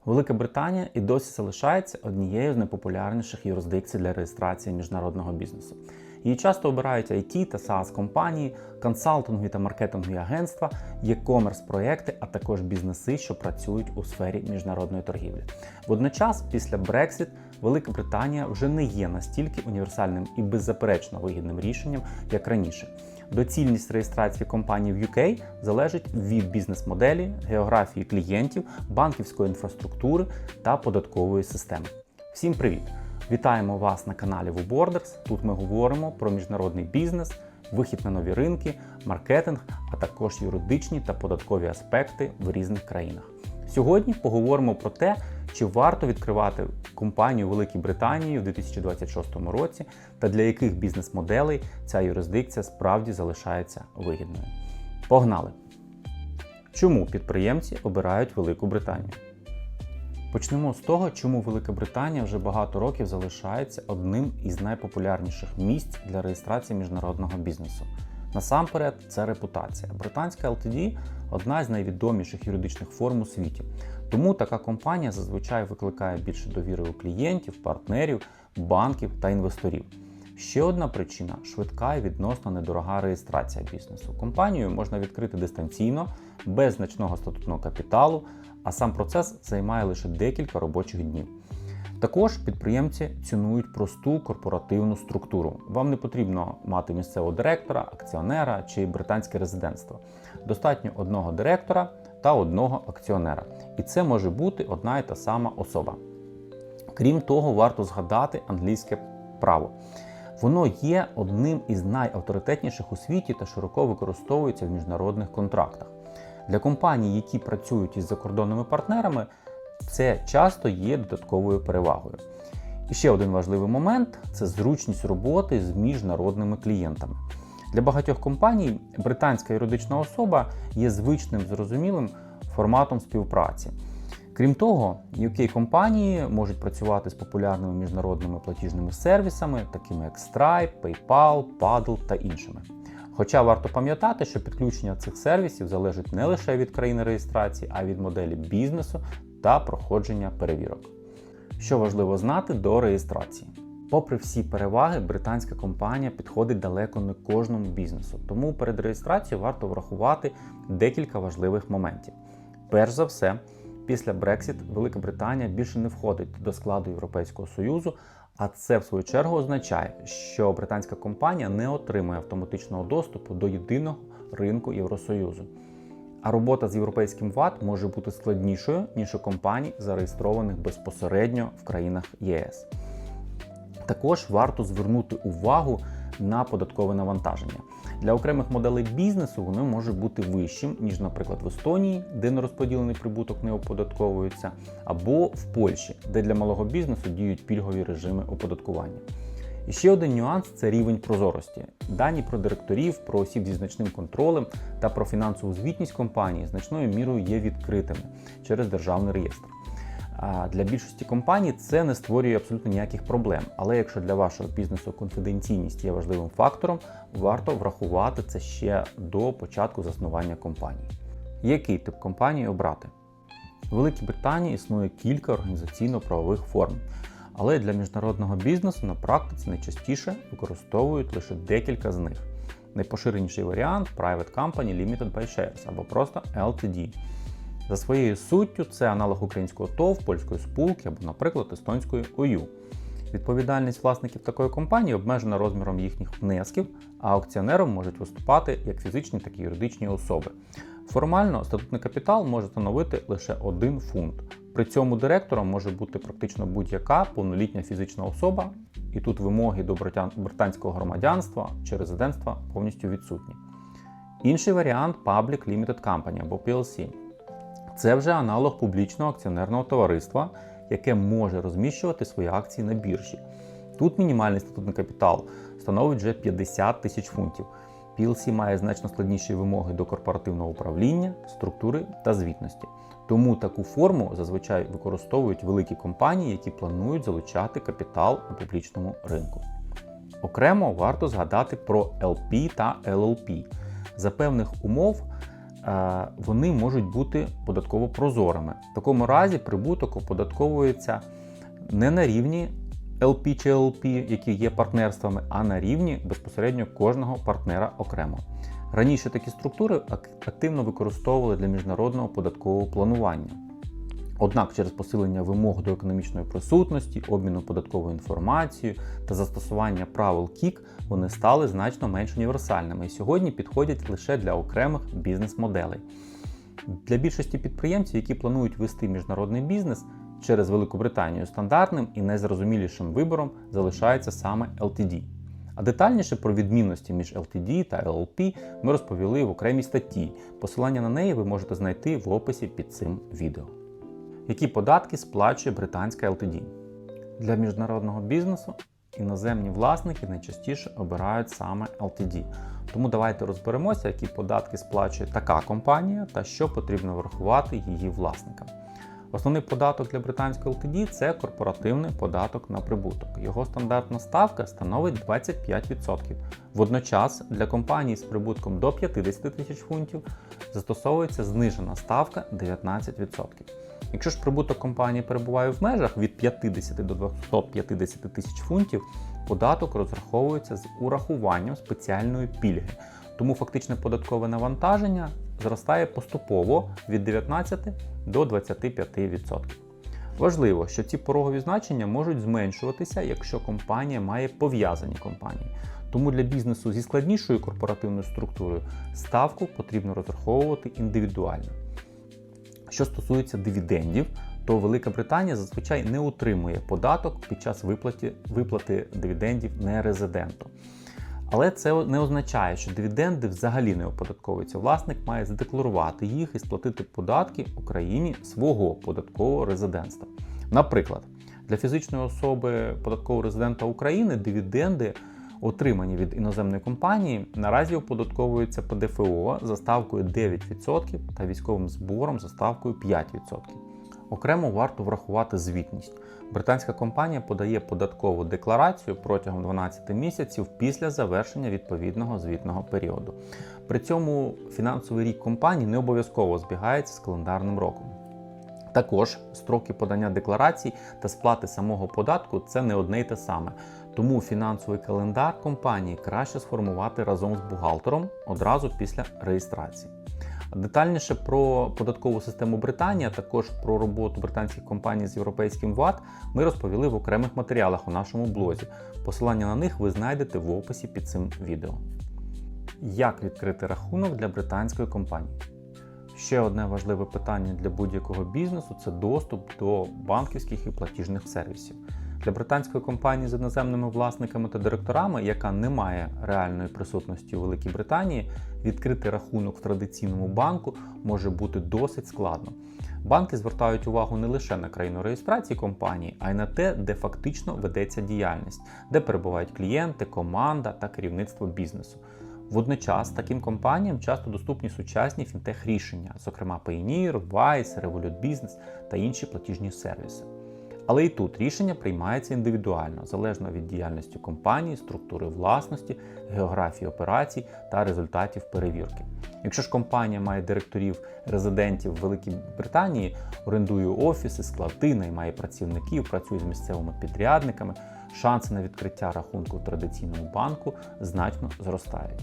Велика Британія і досі залишається однією з найпопулярніших юрисдикцій для реєстрації міжнародного бізнесу. Її часто обирають IT та SaaS-компанії, консалтингові та маркетингові агентства, e-commerce проекти, а також бізнеси, що працюють у сфері міжнародної торгівлі. Водночас, після Brexit, Велика Британія вже не є настільки універсальним і беззаперечно вигідним рішенням, як раніше. Доцільність реєстрації компаній в UK залежить від бізнес-моделі, географії клієнтів, банківської інфраструктури та податкової системи. Всім привіт! Вітаємо вас на каналі WooBorders. Тут ми говоримо про міжнародний бізнес, вихід на нові ринки, маркетинг, а також юридичні та податкові аспекти в різних країнах. Сьогодні поговоримо про те, чи варто відкривати компанію у Великій Британії в 2026 році та для яких бізнес-моделей ця юрисдикція справді залишається вигідною. Погнали! Чому підприємці обирають Велику Британію? Почнемо з того, чому Велика Британія вже багато років залишається одним із найпопулярніших місць для реєстрації міжнародного бізнесу. Насамперед, це репутація. Британська LTD – одна з найвідоміших юридичних форм у світі. Тому така компанія зазвичай викликає більше довіри у клієнтів, партнерів, банків та інвесторів. Ще одна причина – швидка і відносно недорога реєстрація бізнесу. Компанію можна відкрити дистанційно, без значного статутного капіталу, а сам процес займає лише декілька робочих днів. Також підприємці цінують просту корпоративну структуру. Вам не потрібно мати місцевого директора, акціонера чи британське резидентство. Достатньо одного директора та одного акціонера. І це може бути одна і та сама особа. Крім того, варто згадати англійське право. Воно є одним із найавторитетніших у світі та широко використовується в міжнародних контрактах. Для компаній, які працюють із закордонними партнерами, це часто є додатковою перевагою. І ще один важливий момент – це зручність роботи з міжнародними клієнтами. Для багатьох компаній британська юридична особа є звичним, зрозумілим форматом співпраці. Крім того, UK-компанії можуть працювати з популярними міжнародними платіжними сервісами, такими як Stripe, PayPal, Paddle та іншими. Хоча варто пам'ятати, що підключення цих сервісів залежить не лише від країни реєстрації, а й від моделі бізнесу та проходження перевірок. Що важливо знати до реєстрації? Попри всі переваги, британська компанія підходить далеко не кожному бізнесу, тому перед реєстрацією варто врахувати декілька важливих моментів. Перш за все, після Brexit Велика Британія більше не входить до складу Європейського Союзу, а це, в свою чергу, означає, що британська компанія не отримує автоматичного доступу до єдиного ринку Євросоюзу. А робота з європейським ВАТ може бути складнішою, ніж у компаній, зареєстрованих безпосередньо в країнах ЄС. Також варто звернути увагу на податкове навантаження. Для окремих моделей бізнесу воно може бути вищим, ніж, наприклад, в Естонії, де нерозподілений прибуток не оподатковується, або в Польщі, де для малого бізнесу діють пільгові режими оподаткування. І ще один нюанс – це рівень прозорості. Дані про директорів, про осіб зі значним контролем та про фінансову звітність компанії значною мірою є відкритими через державний реєстр. Для більшості компаній це не створює абсолютно ніяких проблем, але якщо для вашого бізнесу конфіденційність є важливим фактором, варто врахувати це ще до початку заснування компанії. Який тип компанії обрати? У Великій Британії існує кілька організаційно-правових форм, але для міжнародного бізнесу на практиці найчастіше використовують лише декілька з них. Найпоширеніший варіант – Private Company Limited by Shares або просто LTD. За своєю суттю це аналог українського ТОВ, польської спілки або, наприклад, естонської ОЮ. Відповідальність власників такої компанії обмежена розміром їхніх внесків, а акціонером можуть виступати як фізичні, так і юридичні особи. Формально статутний капітал може становити лише 1 фунт. При цьому директором може бути практично будь-яка повнолітня фізична особа, і тут вимоги до британського громадянства чи резидентства повністю відсутні. Інший варіант – Public Limited Company або PLC. Це вже аналог публічного акціонерного товариства, яке може розміщувати свої акції на біржі. Тут мінімальний статутний капітал становить вже 50 тисяч фунтів. PLC має значно складніші вимоги до корпоративного управління, структури та звітності. Тому таку форму зазвичай використовують великі компанії, які планують залучати капітал на публічному ринку. Окремо варто згадати про LP та LLP. За певних умов вони можуть бути податково прозорими. В такому разі прибуток оподатковується не на рівні LP чи LLP, які є партнерствами, а на рівні безпосередньо кожного партнера окремо. Раніше такі структури активно використовували для міжнародного податкового планування. Однак через посилення вимог до економічної присутності, обміну податковою інформацією та застосування правил КІК вони стали значно менш універсальними і сьогодні підходять лише для окремих бізнес-моделей. Для більшості підприємців, які планують вести міжнародний бізнес, через Велику Британію стандартним і найзрозумілішим вибором залишається саме LTD. А детальніше про відмінності між LTD та LLP ми розповіли в окремій статті. Посилання на неї ви можете знайти в описі під цим відео. Які податки сплачує британська LTD? Для міжнародного бізнесу іноземні власники найчастіше обирають саме LTD. Тому давайте розберемося, які податки сплачує така компанія та що потрібно врахувати її власникам. Основний податок для британської LTD – це корпоративний податок на прибуток. Його стандартна ставка становить 25%. Водночас для компаній з прибутком до 50 тисяч фунтів застосовується знижена ставка 19%. Якщо ж прибуток компанії перебуває в межах від 50 до 250 тисяч фунтів, податок розраховується з урахуванням спеціальної пільги. Тому фактичне податкове навантаження зростає поступово від 19 до 25%. Важливо, що ці порогові значення можуть зменшуватися, якщо компанія має пов'язані компанії. Тому для бізнесу зі складнішою корпоративною структурою ставку потрібно розраховувати індивідуально. Що стосується дивідендів, то Велика Британія зазвичай не утримує податок під час виплати дивідендів нерезиденту. Але це не означає, що дивіденди взагалі не оподатковуються. Власник має задекларувати їх і сплатити податки Україні свого податкового резидентства. Наприклад, для фізичної особи податкового резидента України дивіденди, отримані від іноземної компанії, наразі оподатковуються ПДФО за ставкою 9% та військовим збором за ставкою 5%. Окремо варто врахувати звітність. Британська компанія подає податкову декларацію протягом 12 місяців після завершення відповідного звітного періоду. При цьому фінансовий рік компанії не обов'язково збігається з календарним роком. Також строки подання декларацій та сплати самого податку – це не одне й те саме. Тому фінансовий календар компанії краще сформувати разом з бухгалтером одразу після реєстрації. Детальніше про податкову систему Британії, а також про роботу британських компаній з європейським ВАТ ми розповіли в окремих матеріалах у нашому блозі. Посилання на них ви знайдете в описі під цим відео. Як відкрити рахунок для британської компанії? Ще одне важливе питання для будь-якого бізнесу – це доступ до банківських і платіжних сервісів. Для британської компанії з іноземними власниками та директорами, яка не має реальної присутності у Великій Британії, відкрити рахунок в традиційному банку може бути досить складно. Банки звертають увагу не лише на країну реєстрації компанії, а й на те, де фактично ведеться діяльність, де перебувають клієнти, команда та керівництво бізнесу. Водночас таким компаніям часто доступні сучасні фінтех-рішення, зокрема Payoneer, Wise, Revolut Business та інші платіжні сервіси. Але і тут рішення приймається індивідуально, залежно від діяльності компанії, структури власності, географії операцій та результатів перевірки. Якщо ж компанія має директорів-резидентів в Великій Британії, орендує офіси, склади, наймає працівників, працює з місцевими підрядниками, шанси на відкриття рахунку в традиційному банку значно зростають.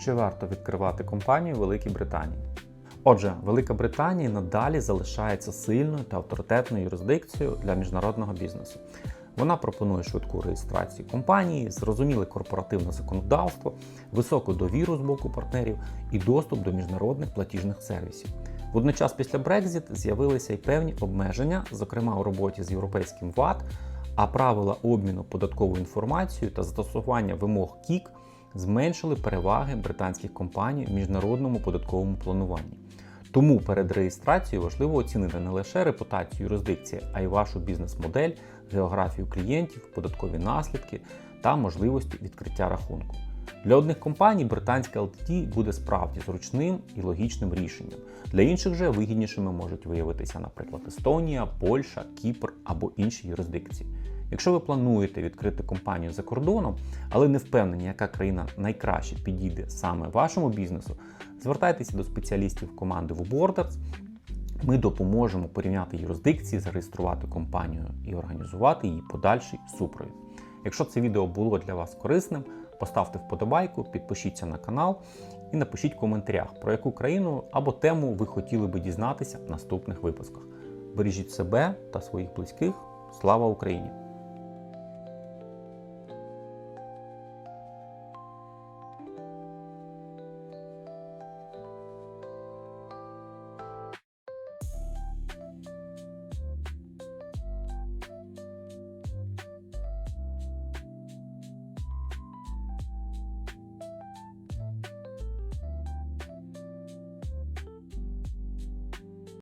Чи варто відкривати компанію в Великій Британії? Отже, Велика Британія надалі залишається сильною та авторитетною юрисдикцією для міжнародного бізнесу. Вона пропонує швидку реєстрацію компанії, зрозуміле корпоративне законодавство, високу довіру з боку партнерів і доступ до міжнародних платіжних сервісів. Водночас після Brexit з'явилися й певні обмеження, зокрема у роботі з європейським ВАТ, а правила обміну податковою інформацією та застосування вимог КІК зменшили переваги британських компаній в міжнародному податковому плануванні. Тому перед реєстрацією важливо оцінити не лише репутацію юрисдикції, а й вашу бізнес-модель, географію клієнтів, податкові наслідки та можливості відкриття рахунку. Для одних компаній британське LTD буде справді зручним і логічним рішенням. Для інших же вигіднішими можуть виявитися, наприклад, Естонія, Польща, Кіпр або інші юрисдикції. Якщо ви плануєте відкрити компанію за кордоном, але не впевнені, яка країна найкраще підійде саме вашому бізнесу, звертайтеся до спеціалістів команди WooBorders. Ми допоможемо порівняти юрисдикції, зареєструвати компанію і організувати її подальший супровід. Якщо це відео було для вас корисним, поставте вподобайку, підпишіться на канал і напишіть в коментарях, про яку країну або тему ви хотіли би дізнатися в наступних випусках. Бережіть себе та своїх близьких. Слава Україні!